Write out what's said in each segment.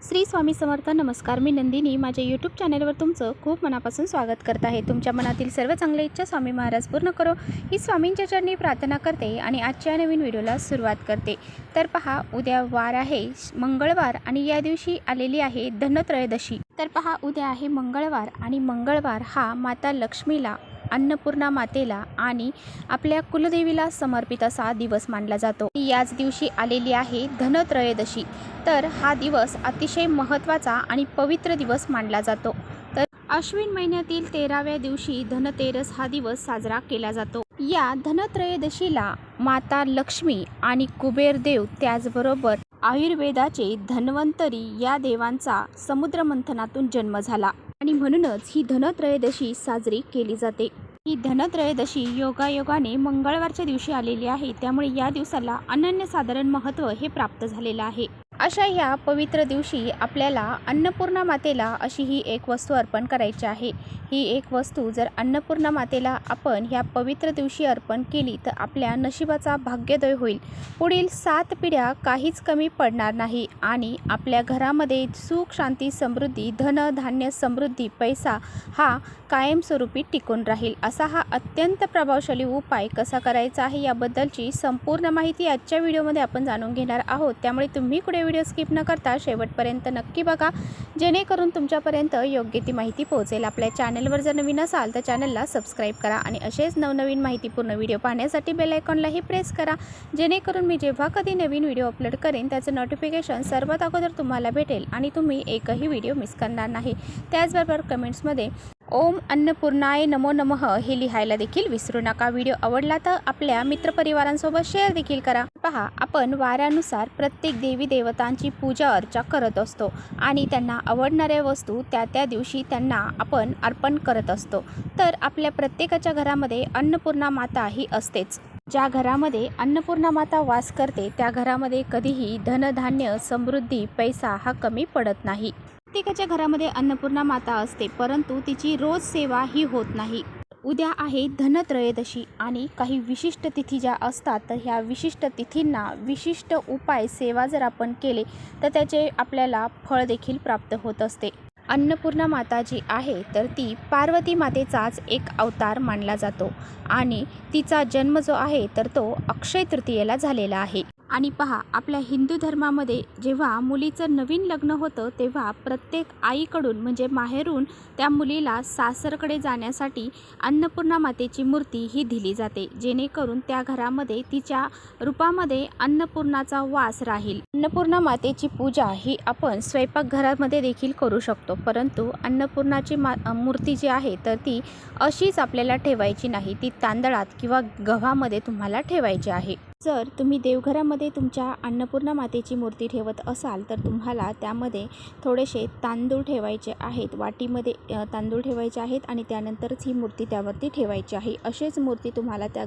श्री स्वामी समर्थ. नमस्कार. मी नंदिनी माझ्या यूट्यूब चॅनलवर तुमचं खूप मनापासून स्वागत करत आहे. तुमच्या मनातील सर्व चांगल्या इच्छा स्वामी महाराज पूर्ण करो ही स्वामींच्या चरणी प्रार्थना करते आणि आजच्या नवीन व्हिडिओला सुरुवात करते. तर पहा, उद्या वार आहे मंगळवार आणि या दिवशी आलेली आहे धनत्रयोदशी. तर पहा, उद्या आहे मंगळवार आणि मंगळवार हा माता लक्ष्मीला, अन्नपूर्णा मातेला आणि आपल्या कुलदेवीला समर्पित असा दिवस मानला जातो. याच दिवशी आलेली आहे धनत्रयोदशी. तर हा दिवस अतिशय महत्त्वाचा आणि पवित्र दिवस मानला जातो. तर अश्विन महिन्यातील 13व्या दिवशी धनतेरस हा दिवस साजरा केला जातो. या धनत्रयोदशीला माता लक्ष्मी आणि कुबेरदेव त्याचबरोबर आयुर्वेदाचे धन्वंतरी या देवांचा समुद्रमंथनातून जन्म झाला आणि म्हणूनच ही धनत्रयोदशी साजरी केली जाते. ही धनत्रयोदशी योगायोगाने मंगळवारच्या दिवशी आलेली आहे, त्यामुळे या दिवसाला अनन्यसाधारण महत्त्व हे प्राप्त झालेलं आहे. अशा ह्या पवित्र दिवशी आपल्याला अन्नपूर्णा मातेला अशी ही एक वस्तू अर्पण करायची आहे. ही एक वस्तू जर अन्नपूर्णा मातेला आपण ह्या पवित्र दिवशी अर्पण केली तर आपल्या नशिबाचा भाग्योदय होईल. पुढील 7 पिढ्या काहीच कमी पडणार नाही आणि आपल्या घरामध्ये सुख, शांती, समृद्धी, धन, धान्य, समृद्धी, पैसा हा कायमस्वरूपी टिकून राहील. असा हा अत्यंत प्रभावशाली उपाय कसा करायचा आहे याबद्दलची संपूर्ण माहिती आजच्या व्हिडिओमध्ये आपण जाणून घेणार आहोत. त्यामुळे तुम्ही पुढे व्हिडिओ स्किप न करता शेवटपर्यंत नक्की बघा, जेणेकरून तुमच्यापर्यंत योग्य ती माहिती पोहोचेल. आपल्या चॅनलवर जर नवीन असाल तर चॅनलला सबस्क्राईब करा आणि असेच नवनवीन माहितीपूर्ण व्हिडिओ पाहण्यासाठी बेल आयकॉनलाही प्रेस करा, जेणेकरून मी जेव्हा कधी नवीन व्हिडिओ अपलोड करेन त्याचं नोटिफिकेशन सर्वात अगोदर तुम्हाला भेटेल आणि तुम्ही एकही व्हिडिओ मिस करणार नाही. त्याचबरोबर कमेंट्समध्ये ओम अन्नपूर्णाय नमो नमः हे लिहायला देखील विसरू नका. व्हिडिओ आवडला तर आपल्या मित्रपरिवारांसोबत शेअर देखील करा. पहा, आपण वारानुसार प्रत्येक देवी देवतांची पूजा अर्चा करत असतो आणि त्यांना आवडणाऱ्या वस्तू त्या दिवशी त्यांना आपण अर्पण करत असतो. तर आपल्या प्रत्येकाच्या घरामध्ये अन्नपूर्णा माता ही असतेच. ज्या घरामध्ये अन्नपूर्णा माता वास करते त्या घरामध्ये कधीही धनधान्य, समृद्धी, पैसा हा कमी पडत नाही. प्रत्येकाच्या घरामध्ये अन्नपूर्णा माता असते, परंतु तिची रोज सेवा ही होत नाही. उद्या आहे धनत्रयोदशी आणि काही विशिष्ट तिथी ज्या असतात तर ह्या विशिष्ट तिथींना विशिष्ट उपाय सेवा जर आपण केले तर त्याचे आपल्याला फळ देखील प्राप्त होत असते. अन्नपूर्णा माता जी आहे तर ती पार्वती मातेचाच एक अवतार मानला जातो आणि तिचा जन्म जो आहे तर तो अक्षय तृतीयेला झालेला आहे. आणि पहा, आपल्या हिंदू धर्मामध्ये जेव्हा मुलीचं नवीन लग्न होतं तेव्हा प्रत्येक आईकडून म्हणजे माहेरून त्या मुलीला सासरकडे जाण्यासाठी अन्नपूर्णा मातेची मूर्ती ही दिली जाते, जेणेकरून त्या घरामध्ये तिच्या रूपामध्ये अन्नपूर्णाचा वास राहील. अन्नपूर्णा मातेची पूजा ही आपण स्वयंपाकघरामध्ये देखील करू शकतो, परंतु अन्नपूर्णाची मूर्ती जी आहे तर ती अशीच आपल्याला ठेवायची नाही, ती तांदळात किंवा गव्हामध्ये तुम्हाला ठेवायची आहे. जर तुम्ही देवघरामध्ये तुमच्या अन्नपूर्णा मातेची मूर्ती ठेवत असाल तर तुम्हाला त्यामध्ये थोडेसे तांदूळ ठेवायचे आहेत, वाटीमध्ये तांदूळ ठेवायचे आहेत आणि त्यानंतरच ही मूर्ती त्यावरती ठेवायची आहे. अशीच मूर्ती तुम्हाला त्या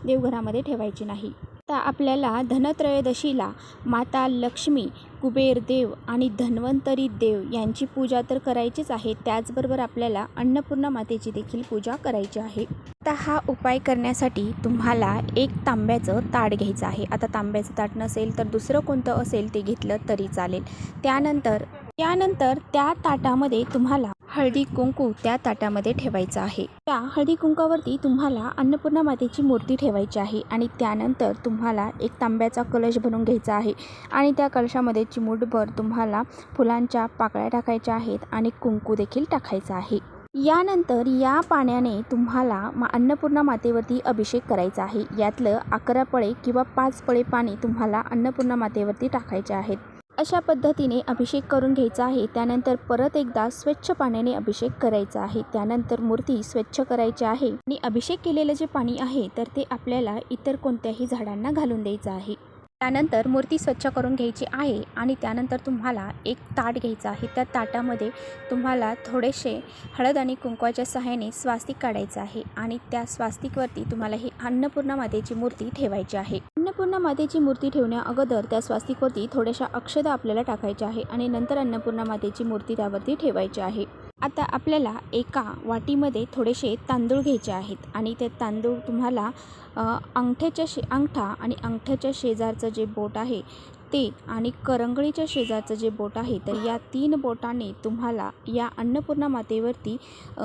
देवघरामध्ये ठेवायची नाही. आता आपल्याला धनत्रयोदशीला माता लक्ष्मी, कुबेरदेव आणि धन्वंतरी देव यांची पूजा तर करायचीच आहे, त्याचबरोबर आपल्याला अन्नपूर्णा मातेची देखील पूजा करायची आहे. आता हा उपाय करण्यासाठी तुम्हाला एक तांब्याचं ताट घ्यायचं आहे. आता तांब्याचं ताट नसेल तर दुसरं कोणतं असेल ते घेतलं तरी चालेल. त्यानंतर त्या ताटामध्ये तुम्हाला हळदी कुंकू त्या ताटामध्ये ठेवायचं आहे. त्या हळदी कुंकावरती तुम्हाला अन्नपूर्णा मातेची मूर्ती ठेवायची आहे आणि त्यानंतर तुम्हाला एक तांब्याचा कलश बनवून घ्यायचा आहे आणि त्या कलशामध्ये चिमूटभर तुम्हाला फुलांच्या पाकळ्या टाकायच्या आहेत आणि कुंकू देखील टाकायचं आहे. यानंतर या पाण्याने तुम्हाला अन्नपूर्णा मातेवरती अभिषेक करायचा आहे. यातलं 11 पळे किंवा 5 पळे पाणी तुम्हाला अन्नपूर्णा मातेवरती टाकायचे आहेत. अशा पद्धतीने अभिषेक करून घ्यायचा आहे. त्यानंतर परत एकदा स्वच्छ पाण्याने अभिषेक करायचा आहे. त्यानंतर मूर्ती स्वच्छ करायची आहे आणि अभिषेक केलेलं जे पाणी आहे तर ते आपल्याला इतर कोणत्याही झाडांना घालून द्यायचं आहे. त्यानंतर मूर्ती स्वच्छ करून घ्यायची आहे आणि त्यानंतर तुम्हाला एक ताट घ्यायचं आहे. त्या ताटामध्ये तुम्हाला थोडेसे हळद आणि कुंकवाच्या सहाय्याने स्वास्तिक काढायचं आहे आणि त्या स्वास्तिकवरती तुम्हाला ही अन्नपूर्णा मातेची मूर्ती ठेवायची आहे. अन्नपूर्णा मातेची मूर्ती ठेवण्या अगोदर त्या स्वास्तिकवरती थोड्याशा अक्षता आपल्याला टाकायच्या आहे आणि नंतर अन्नपूर्णा मातेची मूर्ती त्यावरती ठेवायची आहे. आता आपल्याला एका वाटीमध्ये थोडेसे तांदूळ घ्यायचे आहेत आणि ते तांदूळ तुम्हाला अंगठा आणि अंगठ्याच्या शेजारचं जे बोट आहे ते आणि करंगळीच्या शेजारचं जे बोट आहे तर या 3 बोटांनी तुम्हाला या अन्नपूर्णा मातेवरती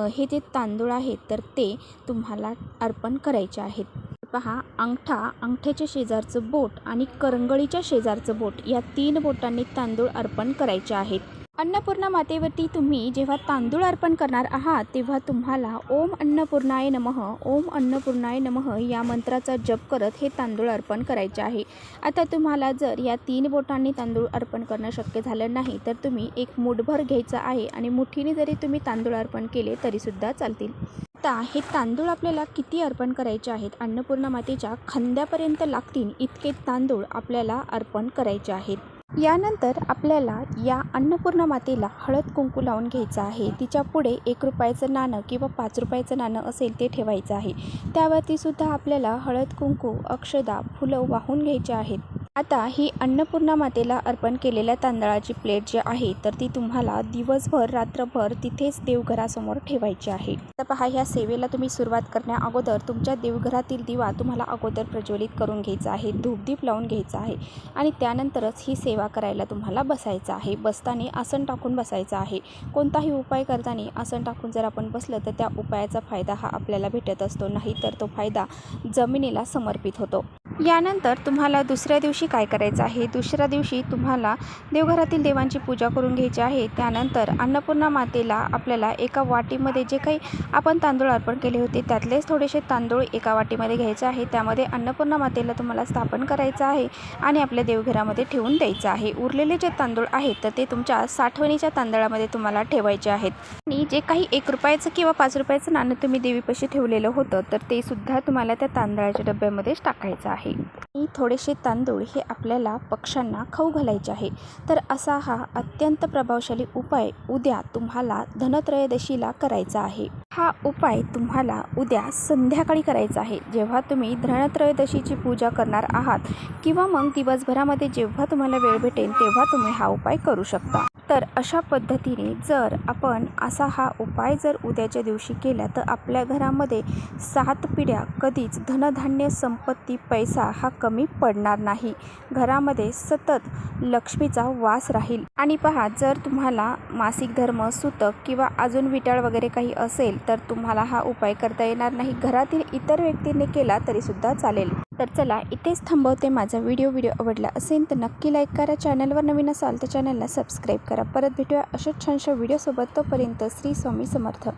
हे जे तांदूळ आहेत तर ते तुम्हाला अर्पण करायचे आहेत। पहा, अंगठ्याच्या शेजारचं बोट आणि करंगळीच्या शेजारचं बोट या 3 बोटांनी तांदूळ अर्पण करायचे आहेत। अन्नपूर्णा मातेवरती तुम्ही जेव्हा तांदूळ अर्पण करणार आहात तेव्हा तुम्हाला ओम अन्नपूर्णाय नमः, ओम अन्नपूर्णाय नमः या मंत्राचा जप करत हे तांदूळ अर्पण करायचे आहे। आता तुम्हाला जर या 3 बोटांनी तांदूळ अर्पण करणं शक्य झालं नाही तर तुम्ही एक मूठभर घ्यायचं आहे आणि मुठीने जरी तुम्ही तांदूळ अर्पण केले तरीसुद्धा चालतील। आता हे तांदूळ आपल्याला किती अर्पण करायचे आहेत? अन्नपूर्णा मातेच्या खांद्यापर्यंत लागतील इतके तांदूळ आपल्याला अर्पण करायचे आहेत। यानंतर आपल्याला या अन्नपूर्णा मातेला हळद कुंकू लावून घ्यायचं आहे। तिच्या पुढे 1 रुपयाचं नाणं किंवा 5 रुपयाचं नाणं असेल ते ठेवायचं आहे। त्यावरती सुद्धा आपल्याला हळद कुंकू, अक्षदा, फुलं वाहून घ्यायचे आहेत। आता ही अन्नपूर्णा मातेला अर्पण केलेल्या तांदळाची प्लेट जी आहे तर ती तुम्हाला दिवसभर रात्रभर तिथेच देवघरासमोर ठेवायची आहे। तर पहा, ह्या सेवेला तुम्ही सुरुवात करण्या अगोदर तुमच्या देवघरातील दिवा तुम्हाला अगोदर प्रज्वलित करून घ्यायचा आहे, धूपदीप लावून घ्यायचा आहे आणि त्यानंतरच ही सेवा करायला तुम्हाला बसायचं आहे। बसताना आसन टाकून बसायचं आहे। कोणताही उपाय करताना आसन टाकून जर आपण बसलं तर त्या उपायाचा फायदा हा आपल्याला भेटत असतो, नाही तर तो फायदा जमिनीला समर्पित होतो। यानंतर तुम्हाला दुसऱ्या दिवशी काय करायचं आहे? दुसऱ्या दिवशी तुम्हाला देवघरातील देवांची पूजा करून घ्यायची आहे। त्यानंतर अन्नपूर्णा मातेला आपल्याला एका वाटीमध्ये जे काही आपण तांदूळ अर्पण केले होते त्यातलेच थोडेसे तांदूळ एका वाटीमध्ये घ्यायचे आहे। त्यामध्ये अन्नपूर्णा मातेला तुम्हाला स्थापन करायचं आहे आणि आपल्या देवघरामध्ये ठेवून द्यायचं आहे। उरलेले जे तांदूळ आहेत तर ते तुमच्या साठवणीच्या तांदळामध्ये तुम्हाला ठेवायचे आहेत आणि जे काही 1 रुपयाचं किंवा 5 रुपयाचं नाणं तुम्ही देवीपाशी ठेवलेलं होतं तर ते सुद्धा तुम्हाला त्या तांदळाच्या डब्यामध्येच टाकायचं आहे। आणि थोडेसे तांदूळ हे आपल्याला पक्ष्यांना खाऊ घालायचे आहे। तर असा हा अत्यंत प्रभावशाली उपाय उद्या तुम्हाला धनत्रयोदशीला करायचा आहे। हा उपाय तुम्हाला उद्या संध्याकाळी करायचा आहे, जेव्हा तुम्ही धनत्रयोदशीची पूजा करणार आहात किंवा मग दिवसभरामध्ये जेव्हा तुम्हाला वेळ भेटेल तेव्हा तुम्ही हा उपाय करू शकता। तर अशा पद्धतीने जर आपण असा हा उपाय जर उद्याच्या दिवशी केला तर आपल्या घरामध्ये 7 पिढ्या कधीच धनधान्य, संपत्ती, पैसा हा कमी पडणार नाही। घरामध्ये सतत लक्ष्मीचा वास राहील। आणि पहा, जर तुम्हाला मासिक धर्म, सुतक किंवा अजून विटाळ वगैरे काही असेल तर तुम्हाला हा उपाय करता येणार नाही। घरातील इतर व्यक्तींनी केला तरीसुद्धा चालेल। तर चला, इथेच थांबवते माझा व्हिडिओ आवडला असेल तर नक्की लाईक करा। चॅनलवर नवीन असाल तर चॅनलला सबस्क्राईब करा। परत भेटूया अशाच छानशा व्हिडिओसोबत। तोपर्यंत श्री स्वामी समर्थ।